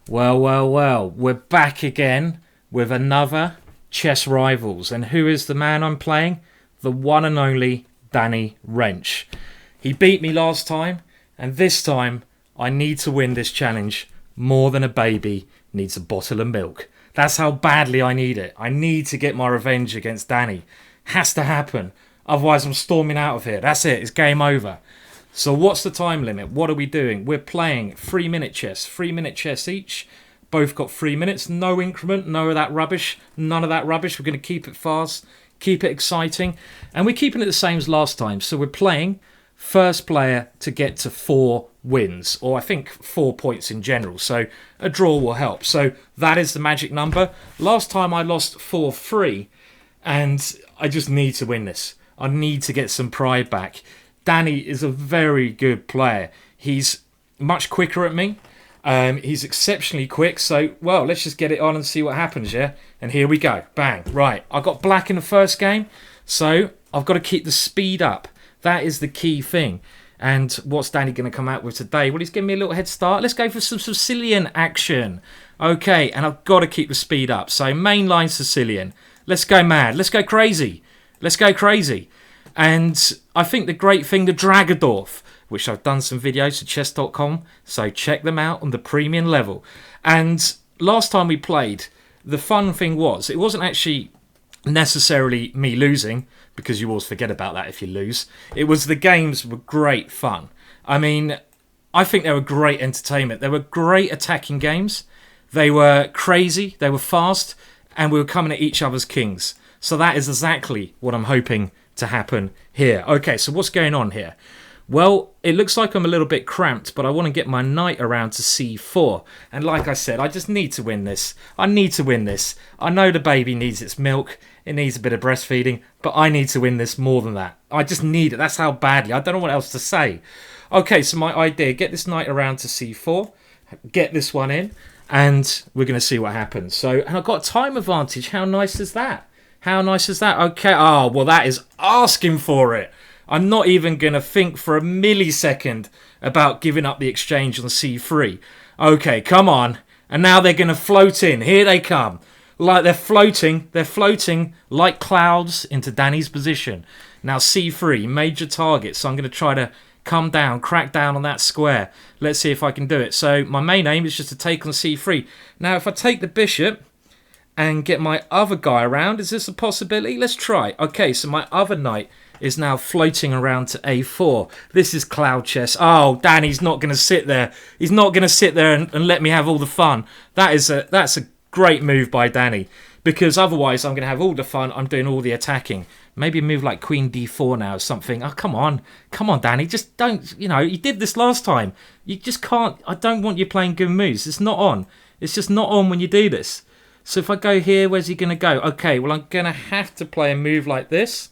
Well, we're back again with another Chess Rivals. And who is the man I'm playing? The one and only Danny Rensch. He beat me last time, and this time I need to win this challenge more than a baby needs a bottle of milk. That's how badly I need it. I need to get my revenge against Danny. Has to happen. Otherwise I'm storming out of here. That's it. It's game over. So what's the time limit? What are we doing? We're playing 3-minute chess. 3-minute chess each. Both got 3 minutes. No increment. No of that rubbish. None of that rubbish. We're going to keep it fast. Keep it exciting. And we're keeping it the same as last time. So we're playing first player to get to 4 wins. Or I think 4 points in general. So a draw will help. So that is the magic number. Last time I lost 4-3. And I just need to win this. I need to get some pride back. Danny is a very good player. He's much quicker at me. He's exceptionally quick. So, well, let's just get it on and see what happens, yeah? And here we go. Bang. Right. I got black in the first game. So, I've got to keep the speed up. That is the key thing. And what's Danny going to come out with today? Well, he's giving me a little head start. Let's go for some Sicilian action. Okay, and I've got to keep the speed up. So, mainline Sicilian. Let's go mad. Let's go crazy. Let's go crazy. And I think the great thing, the Dragadorf, which I've done some videos at chess.com, so check them out on the premium level. And last time we played, the fun thing was, it wasn't actually necessarily me losing, because you always forget about that if you lose. It was the games were great fun. I mean, I think they were great entertainment. They were great attacking games. They were crazy, they were fast, and we were coming at each other's kings. So that is exactly what I'm hoping to happen here. Okay, so what's going on here? Well, it looks like I'm a little bit cramped, but I want to get my knight around to c4. And like I said, I just need to win this. I need to win this. I know the baby needs its milk. It needs a bit of breastfeeding, but I need to win this more than that. I just need it. That's how badly. I don't know what else to say. Okay, so my idea, get this knight around to c4, get this one in, and we're going to see what happens. So, and I've got a time advantage. How nice is that? How nice is that? Okay. Oh, well, that is asking for it. I'm not even going to think for a millisecond about giving up the exchange on c3. Okay, come on. And now they're going to float in. Here they come. Like they're floating. They're floating like clouds into Danny's position. Now c3, major target. So I'm going to try to come down, crack down on that square. Let's see if I can do it. So my main aim is just to take on c3. Now, if I take the bishop and get my other guy around, is this a possibility? Let's try. Okay, so my other knight is now floating around to a4. This is cloud chess. Oh, Danny's not going to sit there. He's not going to sit there and let me have all the fun. That's a great move by Danny, because otherwise I'm going to have all the fun. I'm doing all the attacking. Maybe a move like queen d4 now or something. Oh, come on. Come on, Danny. Just don't, you did this last time. You just can't. I don't want you playing good moves. It's not on. It's just not on when you do this. So if I go here, where's he going to go? Okay, well, I'm going to have to play a move like this.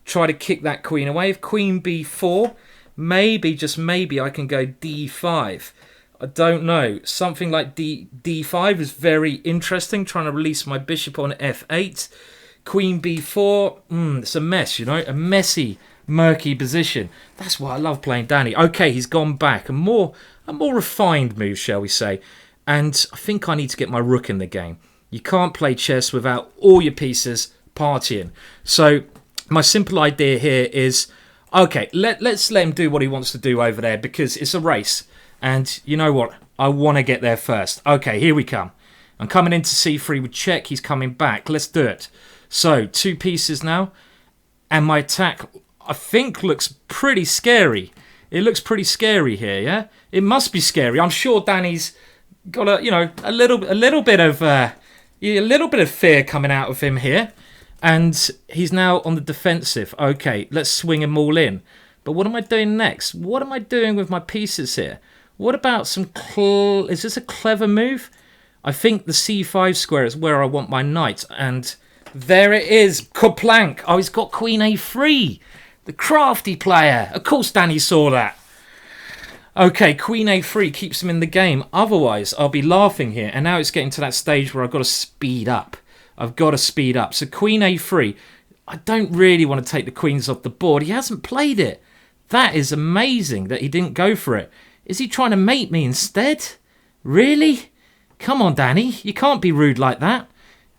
Try to kick that queen away. If queen b4, maybe, just maybe, I can go d5. I don't know. Something like d5 is very interesting. Trying to release my bishop on f8. Queen b4, it's a mess, a messy, murky position. That's why I love playing Danny. Okay, he's gone back. A more refined move, shall we say. And I think I need to get my rook in the game. You can't play chess without all your pieces partying. So my simple idea here is, okay, let's let him do what he wants to do over there, because it's a race. And you know what? I want to get there first. Okay, here we come. I'm coming into c3 with check. He's coming back. Let's do it. So 2 pieces now. And my attack, I think, looks pretty scary. It looks pretty scary here, yeah? It must be scary. I'm sure Danny's got a little bit of fear coming out of him here, and he's now on the defensive. Okay, let's swing him all in. But what am I doing next? What am I doing with my pieces here? What about some? Is this a clever move? I think the c5 square is where I want my knight, and there it is. Kaplank. Oh, he's got queen a3. The crafty player. Of course, Danny saw that. Okay, queen a3 keeps him in the game. Otherwise, I'll be laughing here. And now it's getting to that stage where I've got to speed up. I've got to speed up. So queen a3. I don't really want to take the queens off the board. He hasn't played it. That is amazing that he didn't go for it. Is he trying to mate me instead? Really? Come on, Danny. You can't be rude like that.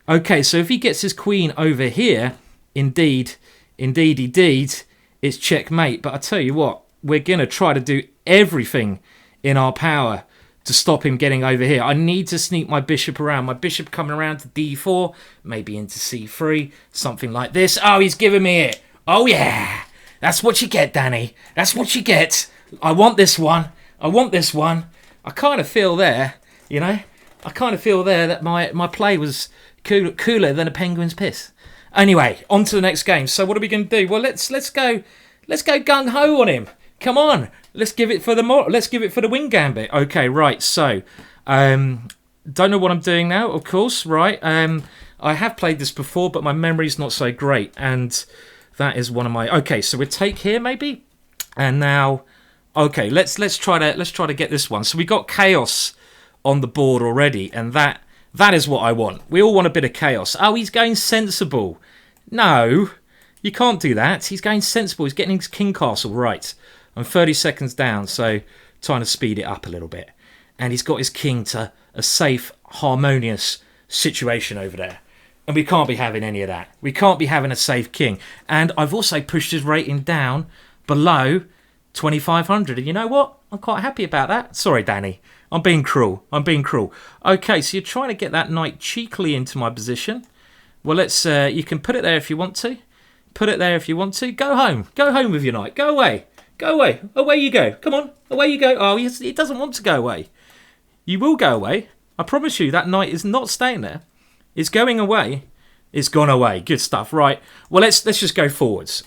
Okay, so if he gets his queen over here, indeed, it's checkmate. But I tell you what, we're going to try to do everything in our power to stop him getting over here. I need to sneak my bishop around. My bishop coming around to d4, maybe into c3, something like this. Oh, he's giving me it. Oh, yeah. That's what you get, Danny. That's what you get. I want this one. I want this one. I kind of feel there, you know, I kind of feel there that my play was cooler than a penguin's piss. Anyway, on to the next game. So what are we going to do? Well, let's go gung ho on him. Come on, let's give it for the win gambit. Okay, right. So, don't know what I'm doing now. Of course, right. I have played this before, but my memory's not so great, and that is one of my. Okay, so we take here maybe, and now, okay, let's try to get this one. So we got chaos on the board already, and that is what I want. We all want a bit of chaos. Oh, he's going sensible. No, you can't do that. He's going sensible. He's getting his king castle right. I'm 30 seconds down, so trying to speed it up a little bit. And he's got his king to a safe, harmonious situation over there. And we can't be having any of that. We can't be having a safe king. And I've also pushed his rating down below 2,500. And you know what? I'm quite happy about that. Sorry, Danny. I'm being cruel. Okay, so you're trying to get that knight cheekily into my position. Well, let's. You can put it there if you want to. Go home. Go home with your knight. Go away. Away you go. Come on. Away you go. Oh, he doesn't want to go away. You will go away. I promise you that knight is not staying there. It's going away. It's gone away. Good stuff. Right. Well, let's just go forwards.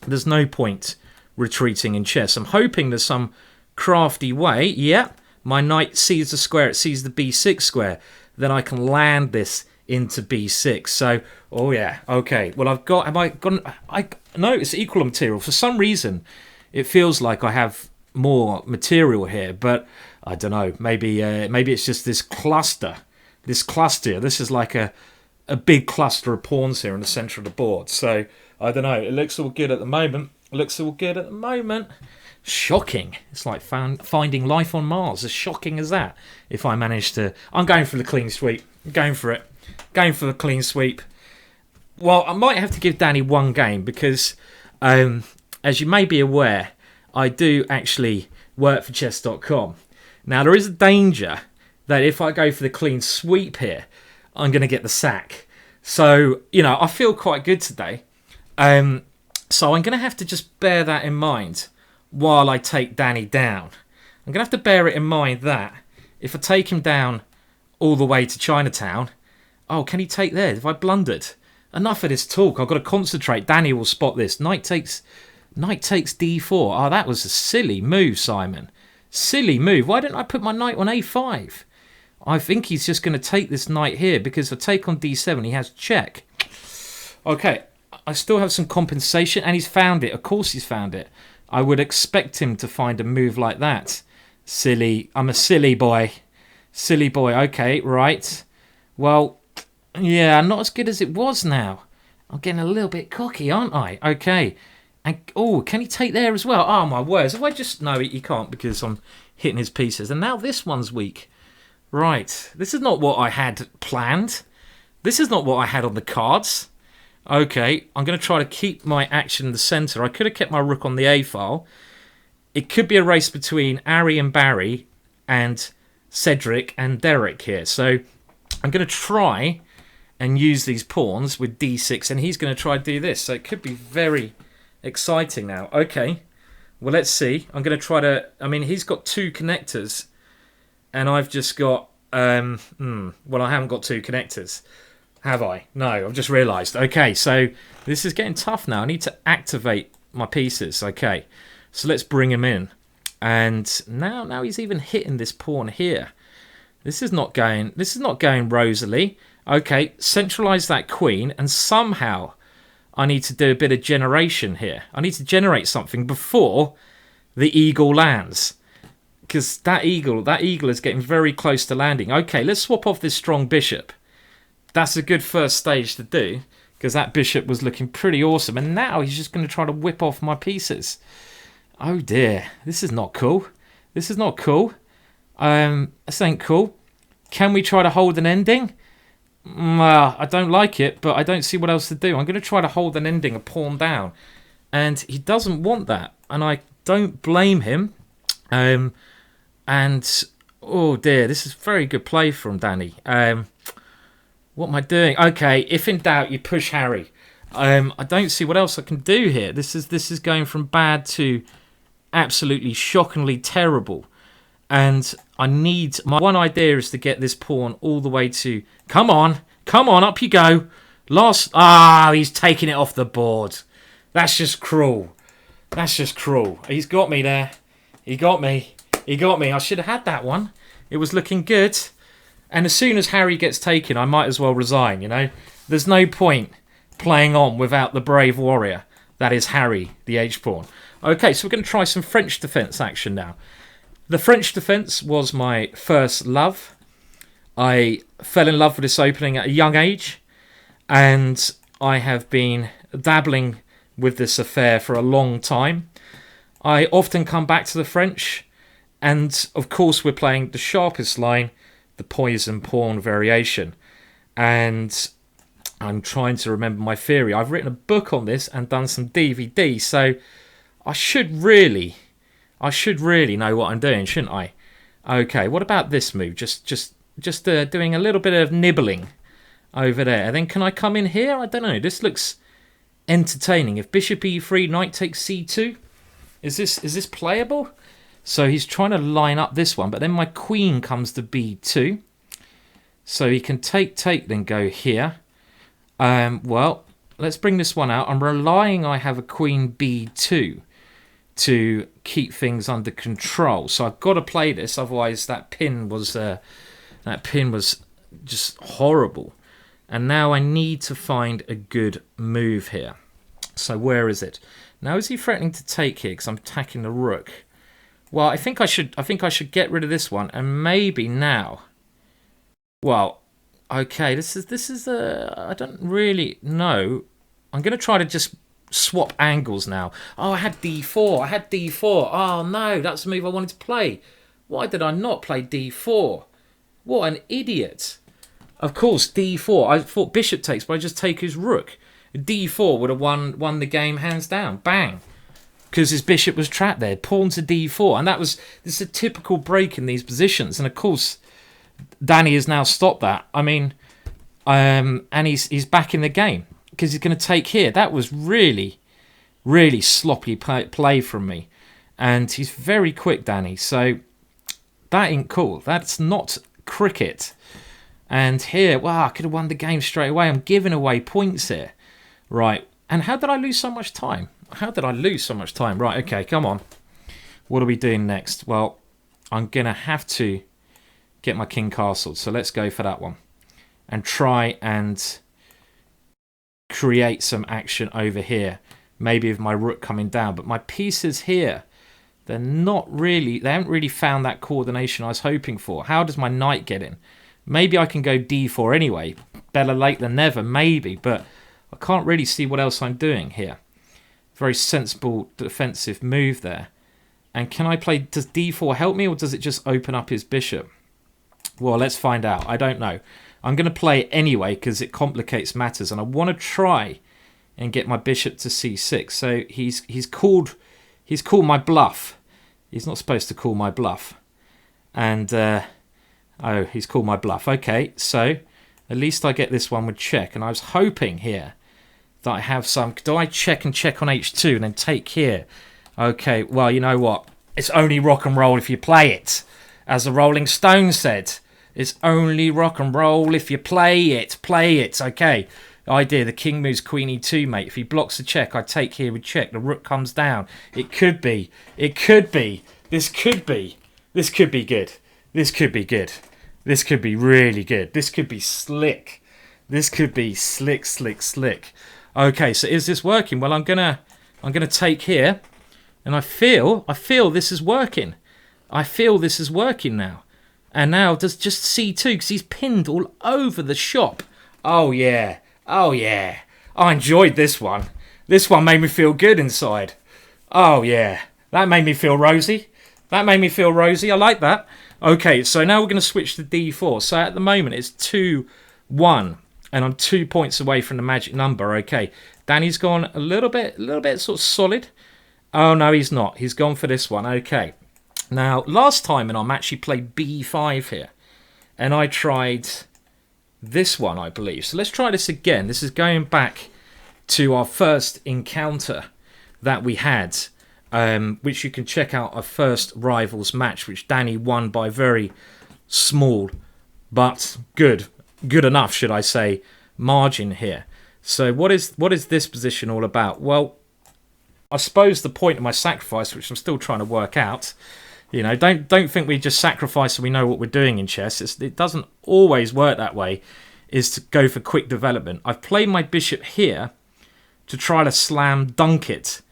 There's no point retreating in chess. I'm hoping there's some crafty way. Yeah. My knight sees the square. It sees the b6 square. Then I can land this into b6. So, oh yeah. Okay. Well, no, it's equal material. For some reason, it feels like I have more material here, but I don't know. Maybe it's just this cluster. This is like a big cluster of pawns here in the center of the board. So I don't know. It looks all good at the moment. Shocking. It's like finding life on Mars. As shocking as that. If I manage to, I'm going for the clean sweep. I'm going for it. Going for the clean sweep. Well, I might have to give Danny one game because, as you may be aware, I do actually work for chess.com. Now, there is a danger that if I go for the clean sweep here, I'm going to get the sack. So, you know, I feel quite good today. So I'm going to have to just bear that in mind while I take Danny down. I'm going to have to bear it in mind that if I take him down all the way to Chinatown, oh, can he take there? Have I blundered? Enough of this talk. I've got to concentrate. Danny will spot this. Knight takes d4. Oh, that was a silly move, Simon. Silly move. Why didn't I put my knight on a5? I think he's just going to take this knight here because if I take on d7, he has check. Okay, I still have some compensation, and he's found it. Of course he's found it. I would expect him to find a move like that. Silly. I'm a silly boy. Silly boy. Okay, right. Well, yeah, not as good as it was now. I'm getting a little bit cocky, aren't I? Okay. And oh, can he take there as well? Oh, my words. If I just... No, he can't because I'm hitting his pieces. And now this one's weak. Right. This is not what I had planned. This is not what I had on the cards. Okay, I'm going to try to keep my action in the centre. I could have kept my rook on the A file. It could be a race between Ari and Barry and Cedric and Derek here. So I'm going to try and use these pawns with d6, and he's going to try to do this. So it could be very exciting now. Okay, well, let's see. I'm going to try to... I mean, he's got two connectors, and I've just got... well, I haven't got two connectors. Have I? No, I've just realised. Okay, so this is getting tough now. I need to activate my pieces. Okay, so let's bring him in. And now he's even hitting this pawn here. This is not going rosily. Okay, centralise that queen, and somehow I need to do a bit of generation here. I need to generate something before the eagle lands. Because that eagle is getting very close to landing. Okay, let's swap off this strong bishop. That's a good first stage to do, because that bishop was looking pretty awesome. And now he's just going to try to whip off my pieces. Oh dear, this is not cool. This ain't cool. Can we try to hold an ending? Well, I don't like it, but I don't see what else to do. I'm going to try to hold an ending, a pawn down. And he doesn't want that. And I don't blame him. And, oh dear, this is very good play from Danny. What am I doing? Okay, if in doubt, you push Harry. I don't see what else I can do here. This is going from bad to absolutely shockingly terrible. And I need... My one idea is to get this pawn all the way to... Come on, up you go. He's taking it off the board. That's just cruel. He's got me there. He got me. I should have had that one. It was looking good. And as soon as Harry gets taken, I might as well resign, you know. There's no point playing on without the brave warrior. That is Harry, the H-pawn. Okay, so we're going to try some French defence action now. The French defence was my first love. I fell in love with this opening at a young age, and I have been dabbling with this affair for a long time. I often come back to the French, and of course we're playing the sharpest line, the poison pawn variation. And I'm trying to remember my theory. I've written a book on this and done some DVD, so I should really know what I'm doing, shouldn't I? Okay, what about this move? Just doing a little bit of nibbling over there. And then can I come in here? I don't know. This looks entertaining. If bishop e3, knight takes c2, is this playable? So he's trying to line up this one, but then my queen comes to b2. So he can take, then go here. Well, let's bring this one out. I'm relying I have a queen b2 to keep things under control. So I've got to play this, otherwise that pin was just horrible. And now I need to find a good move here. So where is it? Now is he threatening to take here because I'm attacking the rook? Well, I think I should get rid of this one and maybe now. Well, okay, this is I don't really know. I'm going to try to just swap angles now. Oh, I had d4. Oh no, that's the move I wanted to play. Why did I not play d4? What an idiot. Of course, d4. I thought bishop takes, but I just take his rook. d4 would have won the game hands down. Bang. Because his bishop was trapped there. Pawn to d4. And this is a typical break in these positions. And of course, Danny has now stopped that. I mean, and he's back in the game. Because he's going to take here. That was really, really sloppy play from me. And he's very quick, Danny. So that ain't cool. That's not cricket. And here, wow, I could have won the game straight away. I'm giving away points here. Right. And how did I lose so much time? Right, okay, come on. What are we doing next? Well, I'm going to have to get my king castled. So let's go for that one. And try and create some action over here. Maybe with my rook coming down. But my pieces here, they haven't really found that coordination I was hoping for. How does my knight get in? Maybe I can go d4 anyway. Better late than never, maybe. But I can't really see what else I'm doing here. Very sensible defensive move there. And can I play... Does d4 help me or does it just open up his bishop? Well, let's find out. I don't know. I'm going to play it anyway because it complicates matters. And I want to try and get my bishop to c6. So he's called my bluff. He's not supposed to call my bluff. And... oh, he's called my bluff. Okay, so at least I get this one with check. And I was hoping here that I have some... Do I check on h2 and then take here? Okay, well, you know what? It's only rock and roll if you play it. As the Rolling Stones said, it's only rock and roll if you play it. Play it. Okay, idea. The king moves queen e2, mate. If he blocks the check, I take here with check. The rook comes down. It could be. This could be good. This could be really good. This could be slick. This could be slick. Okay, so is this working? Well, I'm gonna take here, and I feel this is working. I feel this is working now. And now does just c2 because he's pinned all over the shop. Oh yeah. I enjoyed this one. This one made me feel good inside. Oh yeah, that made me feel rosy. I like that. Okay, so now we're going to switch to d4. So at the moment it's 2-1, and I'm 2 points away from the magic number. Okay, Danny's gone a little bit sort of solid. Oh no, he's not. He's gone for this one. Okay. Now, last time in our match, he played b5 here, and I tried this one, I believe. So let's try this again. This is going back to our first encounter that we had, which you can check out our first Rivals match, which Danny won by very small, but good enough, should I say, margin here. So what is this position all about? Well, I suppose the point of my sacrifice, which I'm still trying to work out, you know, don't think we just sacrifice so we know what we're doing in chess. It doesn't always work that way, is to go for quick development. I've played my bishop here to try to slam dunk it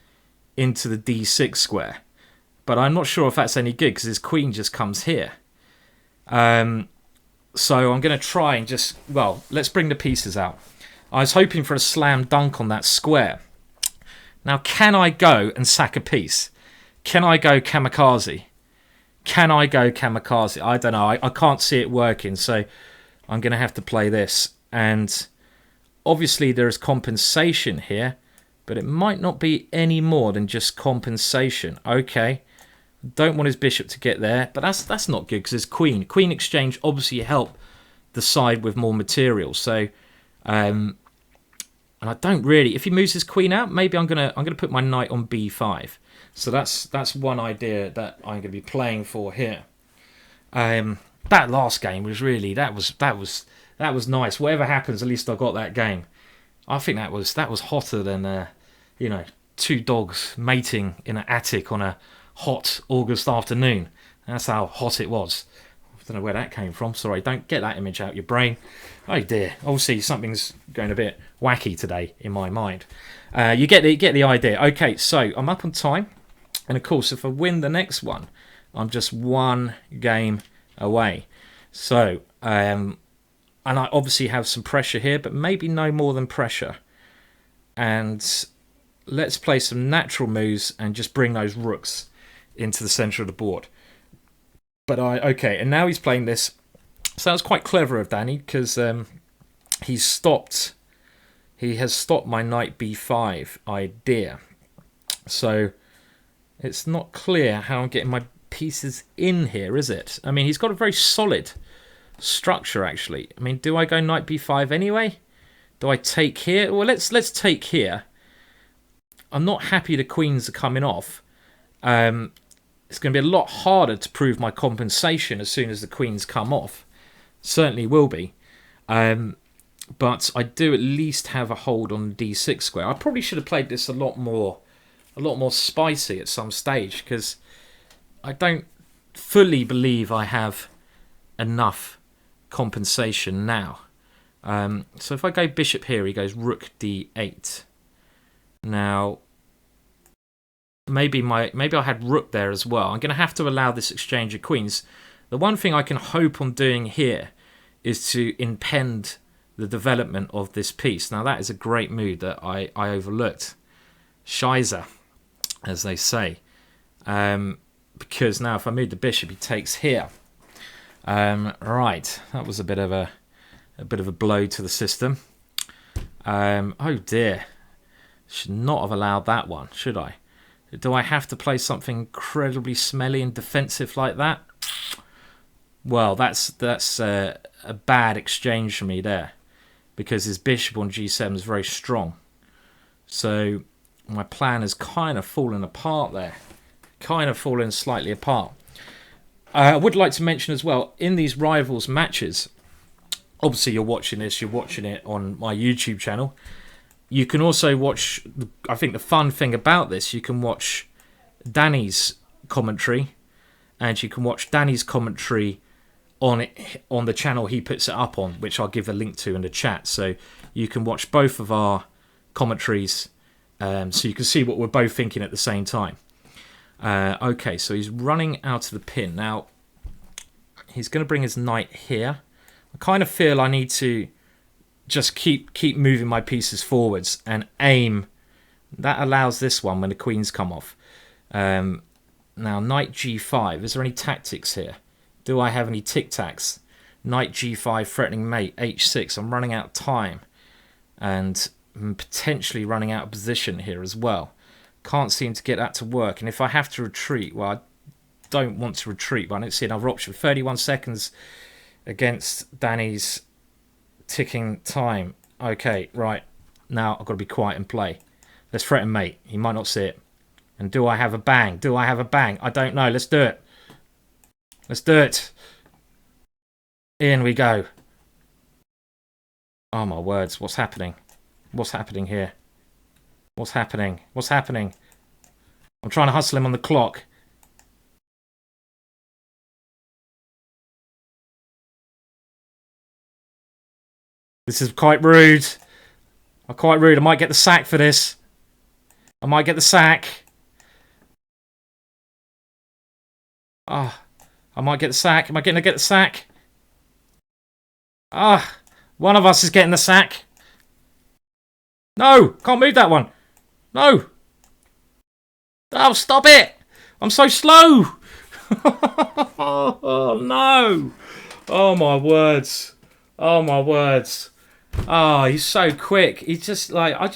into the d6 square. But I'm not sure if that's any good because his queen just comes here. So I'm going to try and just, well, let's bring the pieces out. I was hoping for a slam dunk on that square. Now, can I go and sack a piece? Can I go kamikaze? Can I go kamikaze? I don't know. I can't see it working, so I'm going to have to play this. And obviously there is compensation here, but it might not be any more than just compensation. Okay. Don't want his bishop to get there, but that's not good because his queen exchange obviously help the side with more material. So, and I don't really. If he moves his queen out, maybe I'm gonna put my knight on b5. So that's one idea that I'm gonna be playing for here. That last game was really that was nice. Whatever happens, at least I got that game. I think that was hotter than you know, two dogs mating in an attic on a hot August afternoon. That's how hot it was. I don't know where that came from. Sorry, don't get that image out your brain. Oh dear. Obviously something's going a bit wacky today in my mind. You get the idea. Okay, so I'm up on time, and of course if I win the next one, I'm just one game away. So and I obviously have some pressure here, but maybe no more than pressure. And let's play some natural moves and just bring those rooks into the center of the board. But okay, and now he's playing this. So that's quite clever of Danny because he has stopped my knight b5 idea. So it's not clear how I'm getting my pieces in here, is it? I mean, he's got a very solid structure actually. I mean, do I go knight b5 anyway? Do I take here? Well, let's take here. I'm not happy the queens are coming off. It's going to be a lot harder to prove my compensation as soon as the queens come off. Certainly will be. But I do at least have a hold on the d6 square. I probably should have played this a lot more spicy at some stage because I don't fully believe I have enough compensation now. So if I go bishop here, he goes rook d8. Now, maybe I had rook there as well. I'm going to have to allow this exchange of queens. The one thing I can hope on doing here is to impede the development of this piece. Now, that is a great move that I overlooked. Scheiße, as they say. Because now if I move the bishop, he takes here. Right, that was a bit of a blow to the system. Oh dear. Should not have allowed that one, should I? Do I have to play something incredibly smelly and defensive like that? Well, that's a bad exchange for me there, because his bishop on g7 is very strong. So my plan has kind of fallen apart there. Kind of fallen slightly apart. I would like to mention as well, in these Rivals matches, obviously you're watching it on my YouTube channel. You can also watch, I think the fun thing about this, you can watch Danny's commentary, and you can watch Danny's commentary on the channel he puts it up on, which I'll give a link to in the chat. So you can watch both of our commentaries, so you can see what we're both thinking at the same time. Okay, so he's running out of the pin. Now, he's going to bring his knight here. I kind of feel I need to just keep moving my pieces forwards and aim. That allows this one when the queens come off. Now, knight g5. Is there any tactics here? Do I have any tic-tacs? Knight g5, threatening mate, h6. I'm running out of time. And I'm potentially running out of position here as well. Can't seem to get that to work. And if I have to retreat, well, I don't want to retreat, but I don't see another option. 31 seconds against Danny's ticking time. Okay, right. Now I've got to be quiet and play. Let's threaten mate. He might not see it. And do I have a bang? Do I have a bang? I don't know. Let's do it. Let's do it. In we go. Oh my words. What's happening? What's happening here? What's happening? What's happening? I'm trying to hustle him on the clock. This is quite rude. Quite rude. I might get the sack for this. I might get the sack. Ah, I might get the sack. Am I going to get the sack? Ah, one of us is getting the sack. No, can't move that one. No. Oh, stop it. I'm so slow. Oh, no. Oh, my words. Oh, my words. Oh, he's so quick. He's just like, I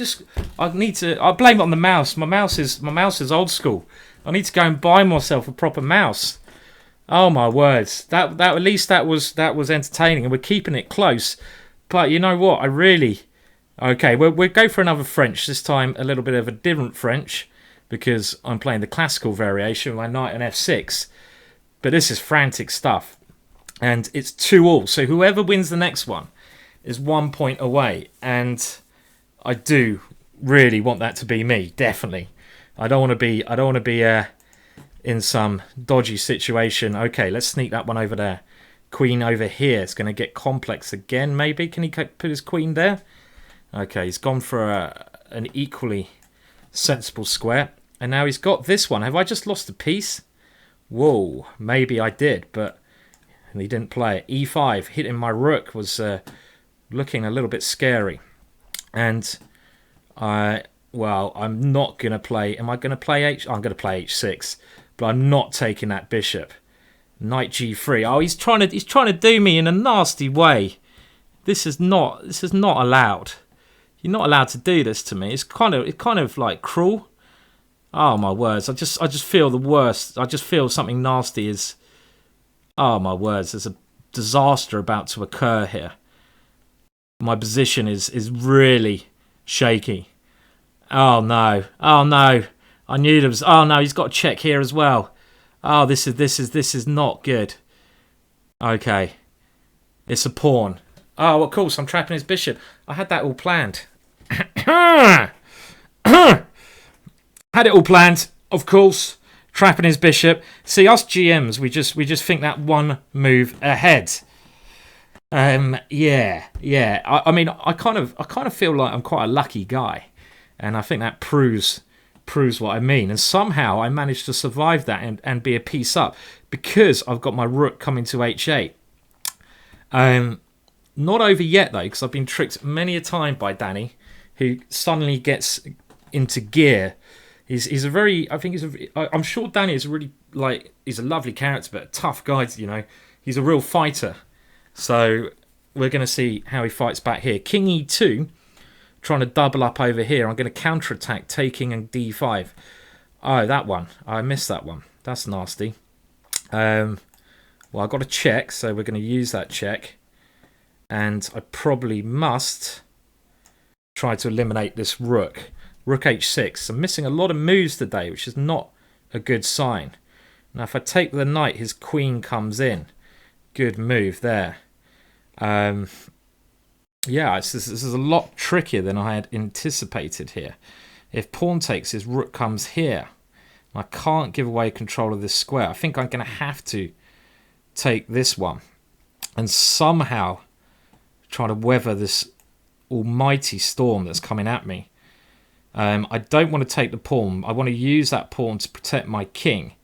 blame it on the mouse. My mouse is old school. I need to go and buy myself a proper mouse. Oh my words. That at least that was entertaining, and we're keeping it close. But you know what? Okay, we'll go for another French. This time a little bit of a different French, because I'm playing the classical variation with my knight and f6. But this is frantic stuff. And it's 2-all. So whoever wins the next one is 1 point away. And I do really want that to be me, definitely. I don't want to be in some dodgy situation. Okay, let's sneak that one over there. Queen over here. It's going to get complex again, maybe. Can he put his queen there? Okay, he's gone for an equally sensible square. And now he's got this one. Have I just lost a piece? Whoa, maybe I did, but he didn't play it. E5, hitting my rook was looking a little bit scary. And well, I'm not going to play... Am I going to play I'm going to play h6. But I'm not taking that bishop. Knight g3. Oh, he's trying to do me in a nasty way. This is not allowed. You're not allowed to do this to me. It's kind of like cruel. Oh my words. I just feel the worst. I just feel something nasty is... Oh my words. There's a disaster about to occur here. My position is really shaky. Oh no. Oh no. I knew there was... Oh no, he's got a check here as well. Oh, this is not good. Okay. It's a pawn. Oh, of course, I'm trapping his bishop. I had that all planned. Had it all planned, of course. Trapping his bishop. See, us GMs, we just think that one move ahead. Yeah. I mean, I kind of feel like I'm quite a lucky guy, and I think that proves what I mean. And somehow I managed to survive that and be a piece up because I've got my rook coming to h8. Not over yet though, because I've been tricked many a time by Danny, who suddenly gets into gear. He's a very, I'm sure Danny is really, like, he's a lovely character, but a tough guy, you know. He's a real fighter. So we're going to see how he fights back here. King e2, trying to double up over here. I'm going to counterattack, taking and d5. Oh, that one. I missed that one. That's nasty. Well, I've got a check, so we're going to use that check. And I probably must try to eliminate this rook. Rook h6. I'm missing a lot of moves today, which is not a good sign. Now, if I take the knight, his queen comes in. Good move there. Yeah, this is a lot trickier than I had anticipated here. If pawn takes, his rook comes here. I can't give away control of this square. I think I'm going to have to take this one and somehow try to weather this almighty storm that's coming at me. I don't want to take the pawn. I want to use that pawn to protect my king.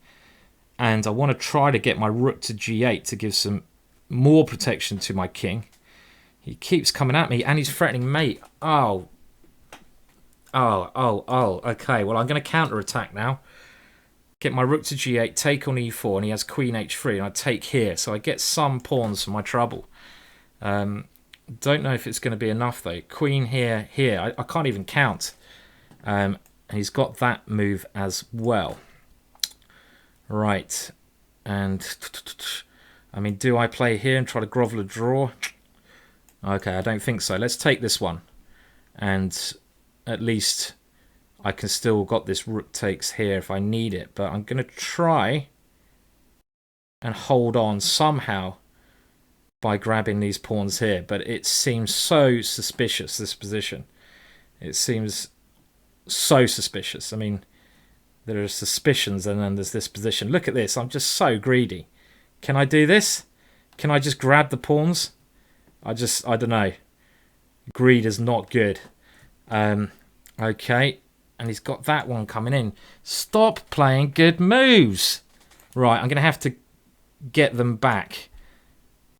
And I want to try to get my rook to g8 to give some more protection to my king. He keeps coming at me and he's threatening mate. Oh. Okay, well, I'm going to counterattack now. get my rook to g8, take on e4, and he has queen h3, and I take here. So I get some pawns for my trouble. Don't know if it's going to be enough, though. Queen here, here. I can't even count. And he's got that move as well. Right. And, I mean, do I play here and try to grovel a draw? Okay, I don't think so. Let's take this one. And at least I can still got this rook takes here if I need it. But I'm going to try and hold on somehow by grabbing these pawns here. But it seems so suspicious, this position. It seems so suspicious. I mean, there are suspicions and then there's this position. Look at this. I'm just so greedy. Can I do this? Can I just grab the pawns? I don't know. Greed is not good. Okay. And he's got that one coming in. Stop playing good moves. Right, I'm going to have to get them back.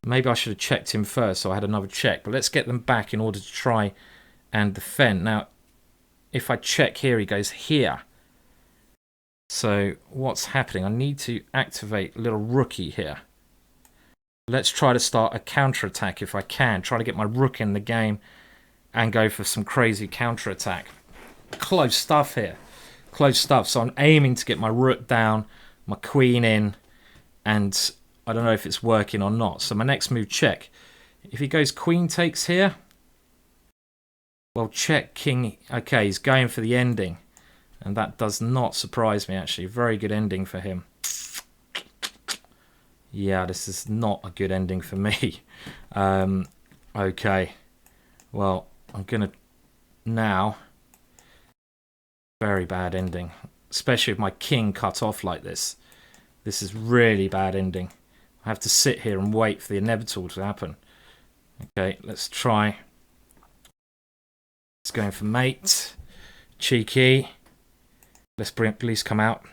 Maybe I should have checked him first, so I had another check. But let's get them back in order to try and defend. Now, if I check here, he goes here. So what's happening? I need to activate little rookie here. Let's try to start a counter-attack if I can. Try to get my rook in the game and go for some crazy counter-attack. Close stuff here. Close stuff. So I'm aiming to get my rook down, my queen in, and I don't know if it's working or not. So my next move, check. If he goes queen takes here, well, check king. Okay, he's going for the ending. And that does not surprise me, actually. Very good ending for him. Yeah, this is not a good ending for me. Okay. Well, I'm going to now... Very bad ending. Especially with my king cut off like this. This is really bad ending. I have to sit here and wait for the inevitable to happen. Okay, let's try. It's going for mate. Cheeky. Let's bring police come out.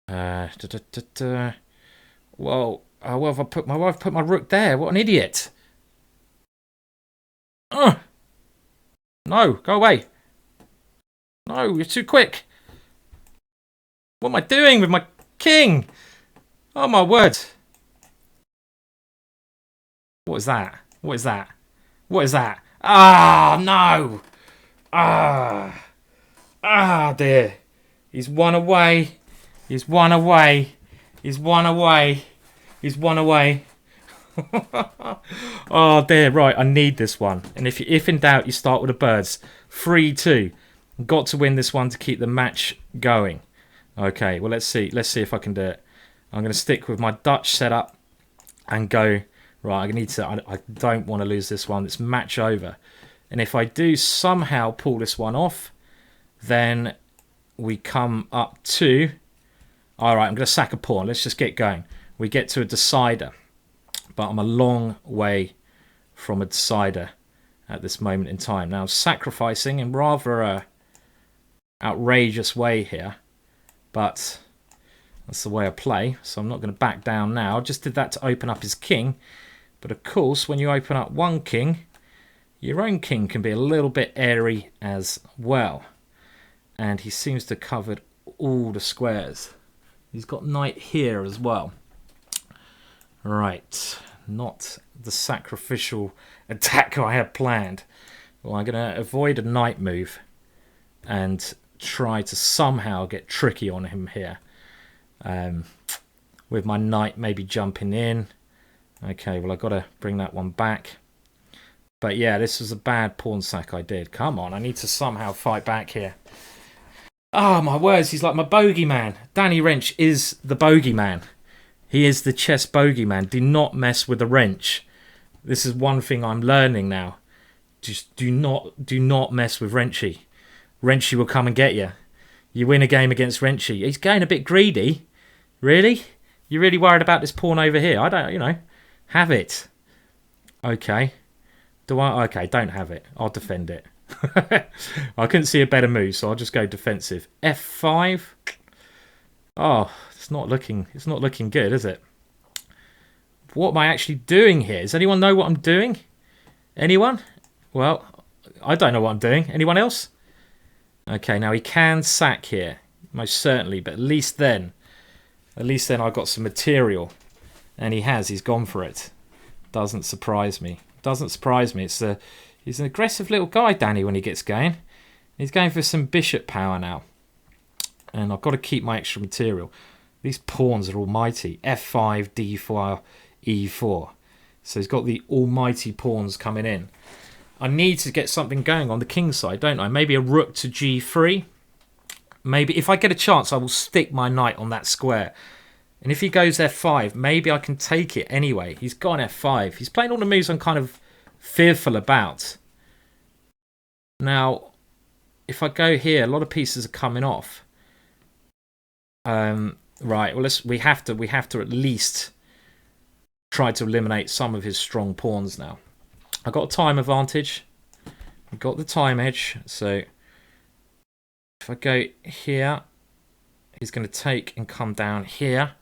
Whoa. Well, have I put my wife put my rook there? What an idiot. No, go away. No, you're too quick. What am I doing with my king? Oh my word. What is that? What is that? What is that? Ah, no. Ah, dear. He's one away. He's one away. He's one away. He's one away. Oh dear, right, I need this one. And if in doubt, you start with the birds. 3-2. Got to win this one to keep the match going. Okay, well, let's see. Let's see if I can do it. I'm going to stick with my Dutch setup and go. Right, I need to. I don't want to lose this one. It's match over. And if I do somehow pull this one off, then we come up to... Alright, I'm going to sack a pawn. Let's just get going. We get to a decider. But I'm a long way from a decider at this moment in time. Now, I'm sacrificing in rather a outrageous way here. But that's the way I play. So I'm not going to back down now. I just did that to open up his king. But of course, when you open up one king, your own king can be a little bit airy as well. And he seems to have covered all the squares. He's got knight here as well. Right, not the sacrificial attack I had planned. Well, I'm going to avoid a knight move and try to somehow get tricky on him here. With my knight maybe jumping in. Okay, well, I've got to bring that one back. But yeah, this was a bad pawn sack I did. Come on, I need to somehow fight back here. Oh, my words, he's like my bogeyman. Danny Rensch is the bogeyman. He is the chess bogeyman. Do not mess with the Rensch. This is one thing I'm learning now. Just do not mess with Renschy. Renschy will come and get you. You win a game against Renschy. He's getting a bit greedy. Really? You're really worried about this pawn over here? I don't, have it. Okay. Okay, don't have it. I'll defend it. I couldn't see a better move, so I'll just go defensive. F5. Oh, it's not looking good, is it? What am I actually doing here? Does anyone know what I'm doing? Anyone? Well, I don't know what I'm doing. Anyone else? Okay, now he can sack here. most certainly. But at least then I got some material. And he's gone for it. Doesn't surprise me. Doesn't surprise me. He's an aggressive little guy, Danny, when he gets going. He's going for some bishop power now. And I've got to keep my extra material. These pawns are almighty. F5, D4, E4. So he's got the almighty pawns coming in. I need to get something going on the king side, don't I? Maybe a rook to G3. Maybe if I get a chance, I will stick my knight on that square. And if he goes F5, maybe I can take it anyway. He's gone F5. He's playing all the moves I'm kind of fearful about. Now, if I go here, a lot of pieces are coming off. Right, well, we have to at least try to eliminate some of his strong pawns now. I got a time advantage. I got the time edge. So if I go here, he's going to take and come down here.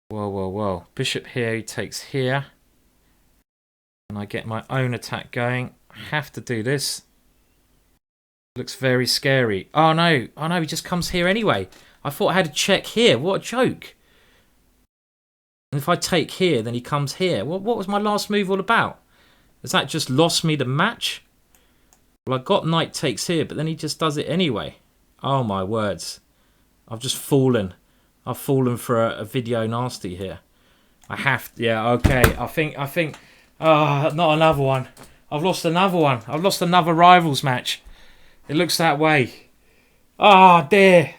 Whoa, whoa, whoa. Bishop here, he takes here. And I get my own attack going. I have to do this. Looks very scary. Oh no, he just comes here anyway. I thought I had to check here. What a joke. And if I take here, then he comes here. What was my last move all about? Has that just lost me the match? Well, I got knight takes here, but then he just does it anyway. Oh my words. I've just fallen. I've fallen for a video nasty here. I have to, yeah, okay. I think, not another one. I've lost another one. I've lost another rivals match. It looks that way. Oh dear.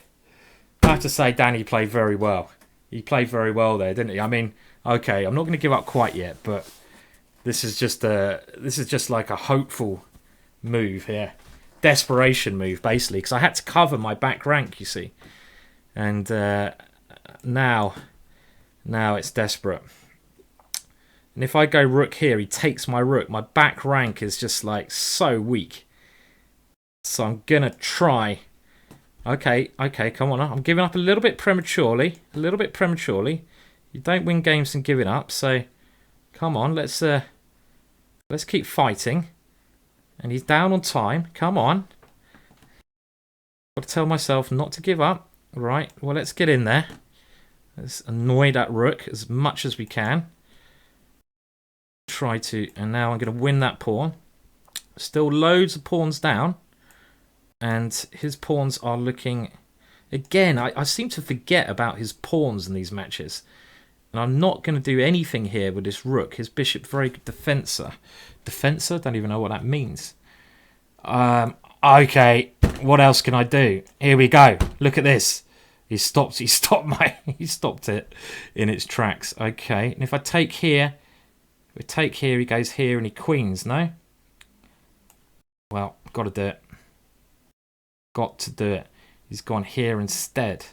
I have to say Danny played very well. He played very well there, didn't he? I mean, okay, I'm not going to give up quite yet, but this is just like a hopeful move here. Desperation move, basically, because I had to cover my back rank, you see. And now it's desperate. And if I go rook here, he takes my rook. My back rank is just like so weak. So I'm going to try. Okay, come on. I'm giving up a little bit prematurely. You don't win games from giving up. So come on, let's keep fighting. And he's down on time. Come on. Got to tell myself not to give up. Right, well, let's get in there. Let's annoy that rook as much as we can. Try to, and now I'm going to win that pawn. Still loads of pawns down. And his pawns are looking... Again, I seem to forget about his pawns in these matches. And I'm not going to do anything here with this rook. His bishop, very good defensor. Defensor? Don't even know what that means. Okay, what else can I do? Here we go. Look at this. He stopped it in its tracks. Okay, and if I take here, he goes here and he queens, no? Well, got to do it. Got to do it. He's gone here instead.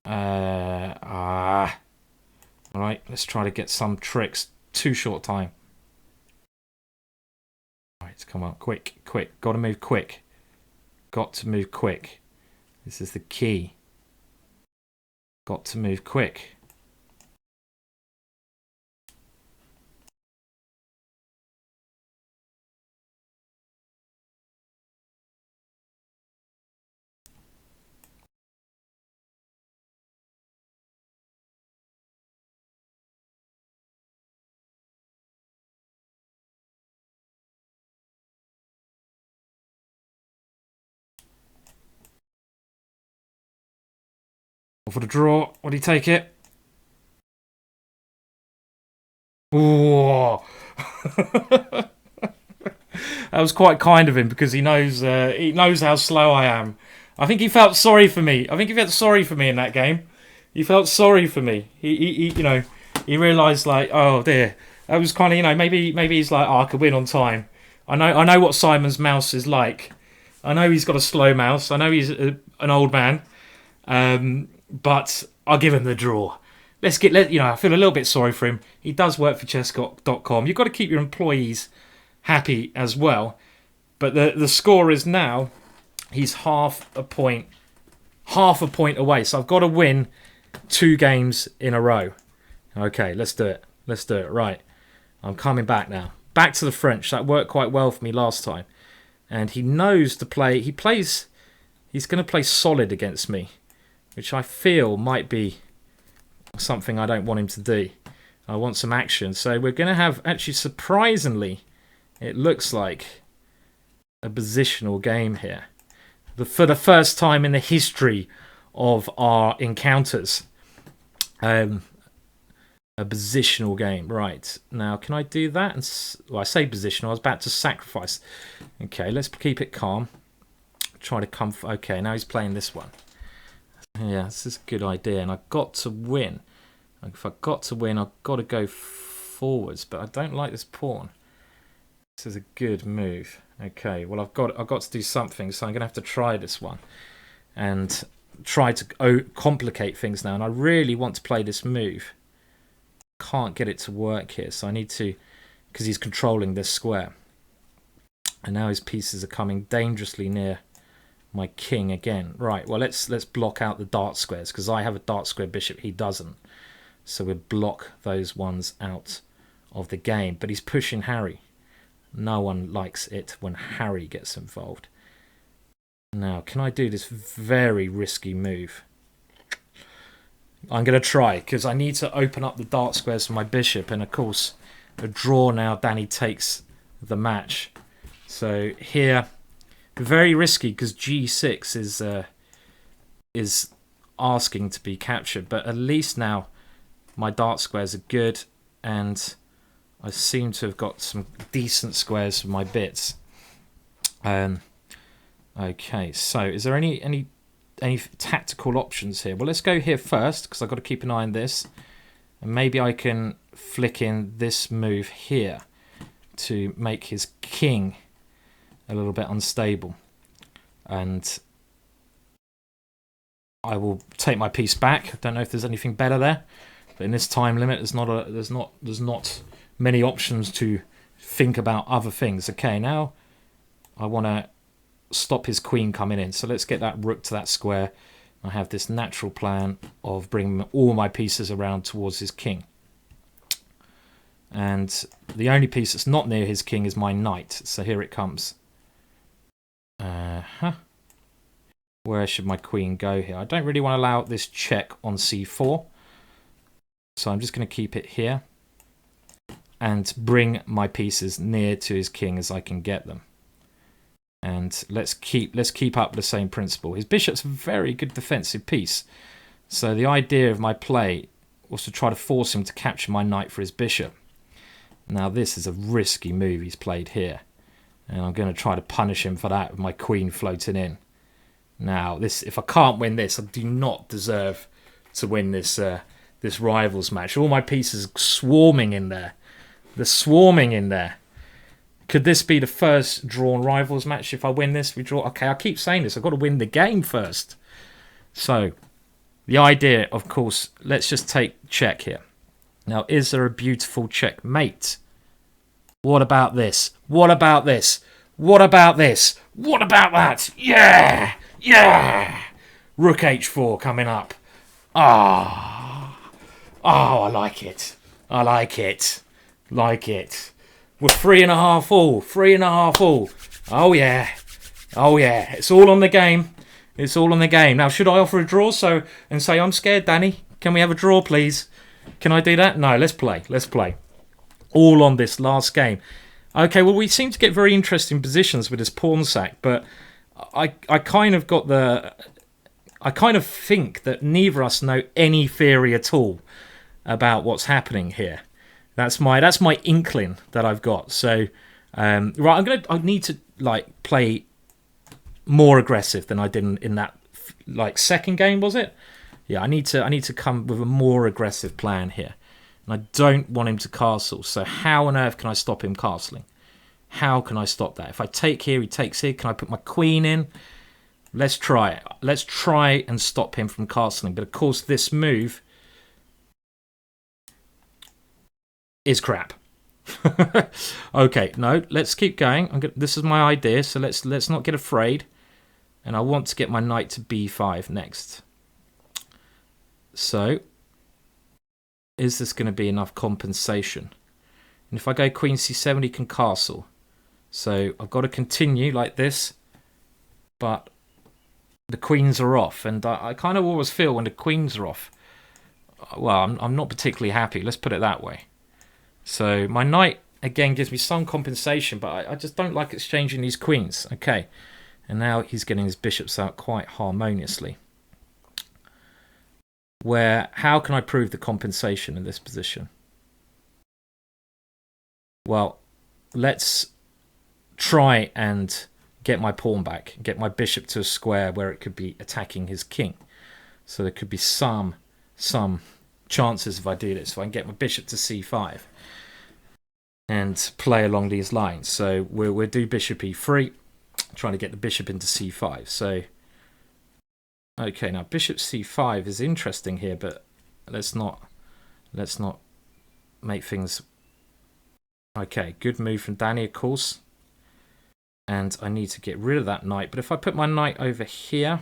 Alright, let's try to get some tricks. Too short time. Alright, come on, quick. Got to move quick. Got to move quick. This is the key. Got to move quick. For the draw, would he take it? Ooh. That was quite kind of him because he knows how slow I am. I think he felt sorry for me. in that game. He felt sorry for me. He realised like, oh dear, that was kind of maybe he's like, oh, I could win on time. I know what Simon's mouse is like. I know he's got a slow mouse. I know he's an old man. But I'll give him the draw. I feel a little bit sorry for him. He does work for chess.com. You've got to keep your employees happy as well. But the score is now, he's half a point away. So I've got to win 2 games in a row. Okay, let's do it. Right. I'm coming back now. Back to the French. That worked quite well for me last time. And he knows to play. He plays He's going to play solid against me, which I feel might be something I don't want him to do. I want some action. So we're going to have, actually surprisingly, it looks like a positional game here. For the first time in the history of our encounters. A positional game. Right. Now, can I do that? Well, I say positional. I was about to sacrifice. Okay, let's keep it calm. Try to come... Okay, now he's playing this one. Yeah, this is a good idea. And I've got to win. If I've got to win, I've got to go forwards. But I don't like this pawn. This is a good move. Okay, well, I've got to do something. So I'm going to have to try this one. And try to complicate things now. And I really want to play this move. Can't get it to work here. So I need to... Because he's controlling this square. And now his pieces are coming dangerously near my king again. Right, well, let's block out the dart squares, because I have a dart square bishop, he doesn't. So we'll block those ones out of the game. But he's pushing Harry. No one likes it when Harry gets involved. Now, can I do this very risky move? I'm going to try, because I need to open up the dart squares for my bishop. And, of course, a draw now, Danny takes the match. So here... Very risky, because G6 is asking to be captured. But at least now my dart squares are good. And I seem to have got some decent squares for my bits. Okay, so is there any tactical options here? Well, let's go here first, because I've got to keep an eye on this. And maybe I can flick in this move here to make his king a little bit unstable, and I will take my piece back. I don't know if there's anything better there, but in this time limit, there's not many options to think about other things. Okay, now I want to stop his queen coming in, so let's get that rook to that square. I have this natural plan of bringing all my pieces around towards his king, and the only piece that's not near his king is my knight. So here it comes. Where should my queen go here? I don't really want to allow this check on c4. So I'm just going to keep it here and bring my pieces near to his king as I can get them. And let's keep up the same principle. His bishop's a very good defensive piece. So the idea of my play was to try to force him to capture my knight for his bishop. Now this is a risky move he's played here. And I'm going to try to punish him for that with my queen floating in. Now, if I can't win this, I do not deserve to win this this rivals match. All my pieces are swarming in there. They're swarming in there. Could this be the first drawn rivals match? If I win this, we draw. Okay, I keep saying this. I've got to win the game first. So, the idea, of course, let's just take check here. Now, is there a beautiful checkmate? What about this? What about this? What about this? What about that? Yeah! Yeah! Rook h4 coming up. Ah! Oh, I like it. I like it. Like it. We're 3.5 all. 3.5 all. Oh, yeah. Oh, yeah. It's all on the game. It's all on the game. Now, should I offer a draw and say, I'm scared, Danny? Can we have a draw, please? Can I do that? No, let's play. Let's play. All on this last game. Okay, well, we seem to get very interesting positions with this pawn sack, but I kind of got the... I kind of think that neither of us know any theory at all about what's happening here. That's my inkling that I've got. So, right, I need to play more aggressive than I did in that second game, was it? Yeah, I need to come with a more aggressive plan here. And I don't want him to castle. So how on earth can I stop him castling? How can I stop that? If I take here, he takes here. Can I put my queen in? Let's try it. Let's try and stop him from castling. But of course, this move is crap. Okay, no, let's keep going. This is my idea, so let's not get afraid. And I want to get my knight to b5 next. So, is this going to be enough compensation? And if I go queen c7, he can castle. So I've got to continue like this, but the queens are off, and I kind of always feel when the queens are off, well, I'm not particularly happy. Let's put it that way. So my knight again gives me some compensation, but I just don't like exchanging these queens. Okay, and now he's getting his bishops out quite harmoniously. How can I prove the compensation in this position? Well, let's try and get my pawn back, get my bishop to a square where it could be attacking his king. So there could be some chances if I do this. So I can get my bishop to c5 and play along these lines. So we'll do bishop e3, trying to get the bishop into c5. So okay, now bishop c5 is interesting here, but let's not make things. Okay, good move from Danny, of course. And I need to get rid of that knight. But if I put my knight over here...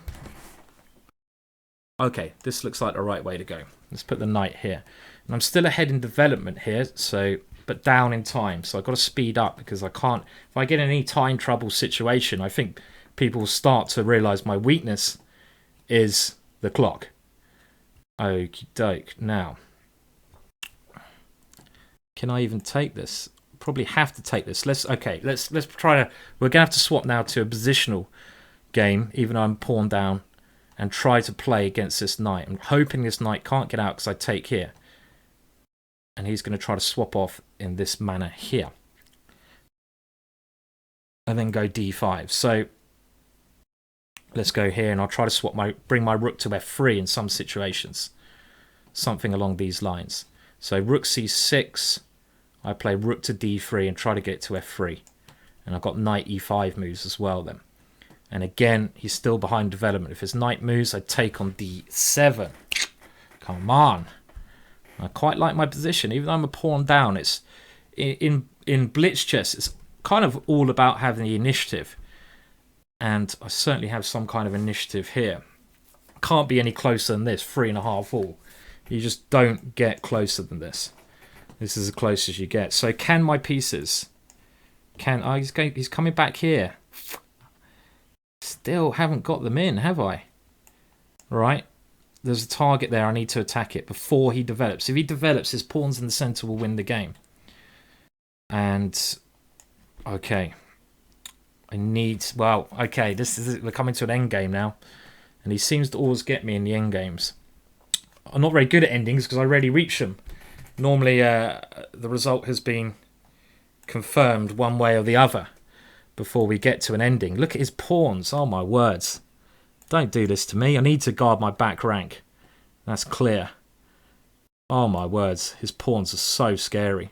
Okay, this looks like the right way to go. Let's put the knight here. And I'm still ahead in development here, but down in time. So I've got to speed up because I can't... If I get in any time trouble situation, I think people will start to realise my weakness is the clock. Okie doke. Now, can I even take this? Probably have to take this. Let's try to. We're gonna have to swap now to a positional game, even though I'm pawn down, and try to play against this knight. I'm hoping this knight can't get out because I take here, and he's going to try to swap off in this manner here, and then go d5. So let's go here, and I'll try to bring my rook to f3 in some situations, something along these lines. So rook c6. I play rook to d3 and try to get to f3. And I've got knight e5 moves as well then. And again, he's still behind development. If his knight moves, I take on d7. Come on. I quite like my position. Even though I'm a pawn down, it's in blitz chess, it's kind of all about having the initiative. And I certainly have some kind of initiative here. Can't be any closer than this, 3.5 all. You just don't get closer than this. This is as close as you get. So can my pieces... he's coming back here. Still haven't got them in, have I? Right. There's a target there. I need to attack it before he develops. If he develops, his pawns in the centre will win the game. And... okay. Well, okay. We're coming to an end game now. And he seems to always get me in the end games. I'm not very good at endings because I rarely reach them. Normally, the result has been confirmed one way or the other before we get to an ending. Look at his pawns. Oh, my words. Don't do this to me. I need to guard my back rank. That's clear. Oh, my words. His pawns are so scary.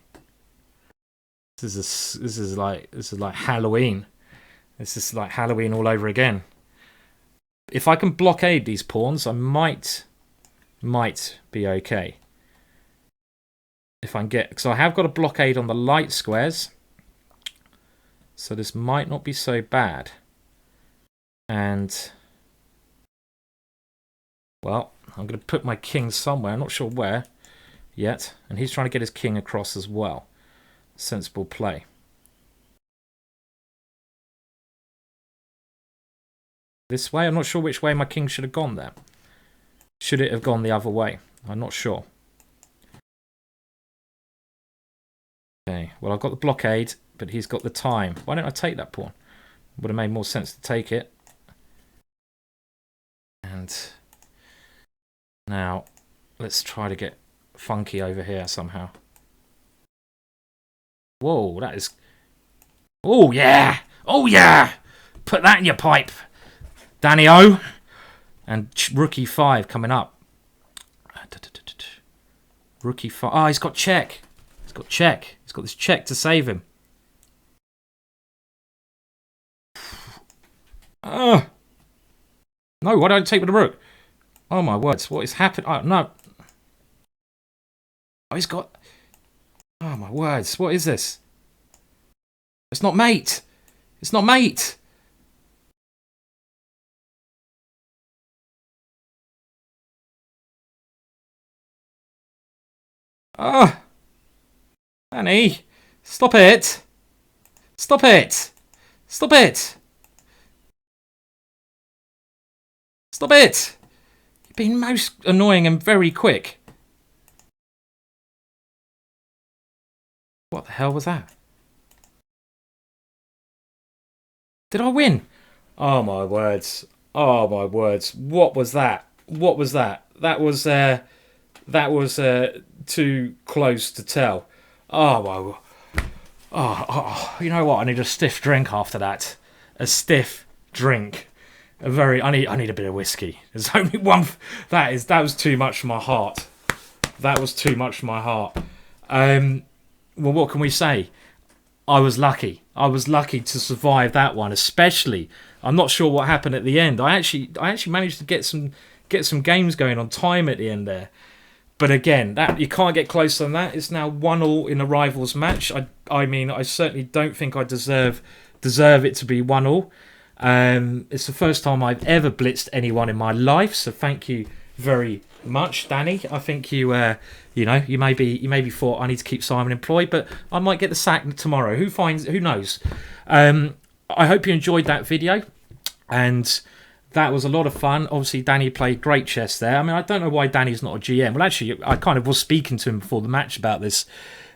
This is like Halloween. This is like Halloween all over again. If I can blockade these pawns, I might be okay. If I can get... because I have got a blockade on the light squares. So this might not be so bad. And... well, I'm going to put my king somewhere. I'm not sure where yet. And he's trying to get his king across as well. Sensible play. This way? I'm not sure which way my king should have gone there. Should it have gone the other way? I'm not sure. Okay, well, I've got the blockade, but he's got the time. Why don't I take that pawn? Would have made more sense to take it. And now let's try to get funky over here somehow. Whoa, that is... oh, yeah! Oh, yeah! Put that in your pipe, Danny-O! And rook e5 coming up. Rook e5. Oh, he's got check. He's got check. He's got this check to save him. No, why don't I take with the rook? Oh, my words. What is happening? Oh, no. Oh, he's got... oh, my words. What is this? It's not mate. It's not mate. Ah, Annie, stop it. Stop it. Stop it. Stop it! You've been most annoying and very quick. What the hell was that? Did I win? Oh my words. Oh my words. What was that? What was that? That was too close to tell. Oh my. You know what? I need a stiff drink after that. A stiff drink. I need a bit of whiskey. There's only one. That was too much for my heart. That was too much for my heart. Well, what can we say? I was lucky. I was lucky to survive that one, especially. I'm not sure what happened at the end. I actually managed to get some games going on time at the end there. But again, that you can't get closer than that. It's now 1-1 in a rivals match. I mean, I certainly don't think I deserve it to be 1-1. It's the first time I've ever blitzed anyone in my life, so thank you very much, Danny. I think you maybe thought I need to keep Simon employed, but I might get the sack tomorrow. Who knows? I hope you enjoyed that video, and that was a lot of fun. Obviously, Danny played great chess there. I mean, I don't know why Danny's not a GM. Well, actually, I kind of was speaking to him before the match about this,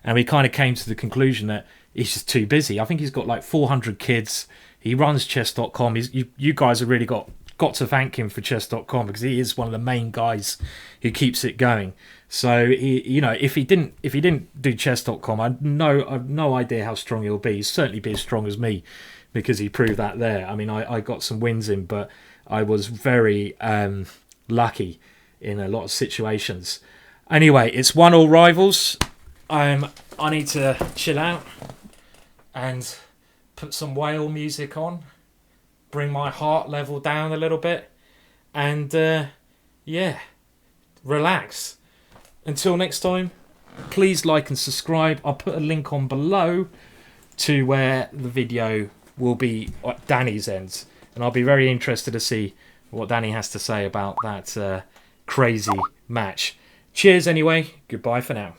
and we kind of came to the conclusion that he's just too busy. I think he's got like 400 kids. He runs chess.com. You guys have really got to thank him for chess.com, because he is one of the main guys who keeps it going. So if he didn't do chess.com, I've no idea how strong he'll be. He'll certainly be as strong as me, because he proved that there. I mean, I got some wins in, but I was very lucky in a lot of situations. Anyway, it's 1-1 rivals. I need to chill out and put some whale music on, bring my heart level down a little bit, and relax. Until next time, please like and subscribe. I'll put a link on below to where the video will be at Danny's end, and I'll be very interested to see what Danny has to say about that crazy match. Cheers anyway. Goodbye for now.